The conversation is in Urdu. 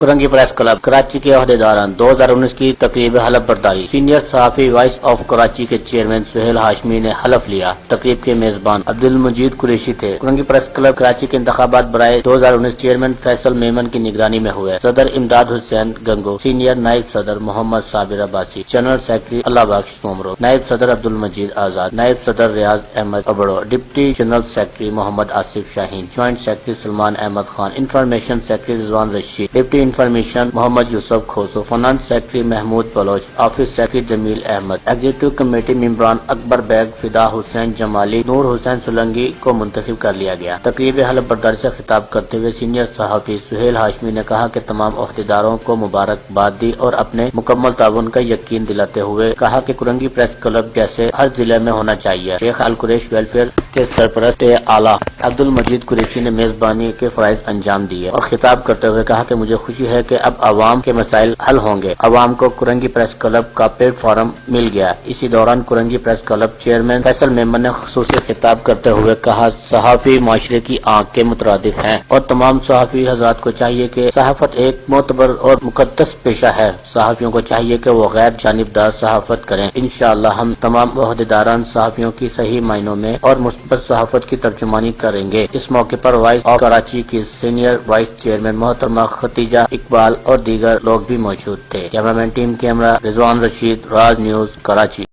کرنگی پریس کلب کراچی کے عہدیداران 2019 کی تقریب حلف برداری سینئر صحافی وائس آف کراچی کے چیئرمین سہیل ہاشمی نے حلف لیا۔ تقریب کے میزبان عبدالمجید قریشی تھے۔ کرنگی پریس کلب کراچی کے انتخابات برائے 2019 چیئرمین فیصل میمن کی نگرانی میں ہوئے۔ صدر امداد حسین گنگو، سینئر نائب صدر محمد صابر عباسی، جنرل سیکرٹری اللہ بخش سومرو، نائب صدر عبدالمجید آزاد، نائب صدر Riaz Ahmed Abro, deputy general secretary Muhammad Asif Shaheen, joint secretary Salman Ahmed Khan, information secretary Rizwan Rasheed, deputy information Muhammad Yousuf Khoso, finance secretary Mehmood Baloch, office secretary Jameel Ahmed, executive committee ممبران اکبر بیگ، فدا حسین جمالی، نور حسین سولنگی کو منتخب کر لیا گیا۔ تقریب حلف برداری سے خطاب کرتے ہوئے سینئر صحافی سہیل ہاشمی نے کہا کہ تمام عہدیداروں کو مبارکباد دی اور اپنے مکمل تعاون کا یقین دلاتے ہوئے کہا کہ کرنگی پریس کلب جیسے ہر ضلع میں ہونا چاہیے۔ شیخ القریش ویلفیئر کے سرپرست اعلیٰ عبدالمجید قریشی نے میزبانی کے فرائض انجام دیے اور خطاب کرتے ہوئے کہا کہ مجھے خوشی ہے کہ اب عوام کے مسائل حل ہوں گے۔ عوام کو کرنگی پریس کلب کا پلیٹ فارم مل گیا۔ اسی دوران Korangi press club chairman Faisal Memon نے خصوصی خطاب کرتے ہوئے کہا صحافی معاشرے کی آنکھ کے مترادف ہیں اور تمام صحافی حضرات کو چاہیے کہ صحافت ایک معتبر اور مقدس پیشہ ہے۔ صحافیوں کو چاہیے کہ وہ غیر جانبدار صحافت کریں۔ انشاءاللہ ہم تمام عہدیداران صحافیوں کی صحیح معنوں میں اور مثبت صحافت کی ترجمانی کریں گے۔ اس موقع پر وائس آف کراچی کی سینئر وائس چیئرمین محترمہ ختیجہ اقبال اور دیگر لوگ بھی موجود تھے۔ کیمرہ مین ٹیم کیمرہ رضوان رشید، راج نیوز، کراچی۔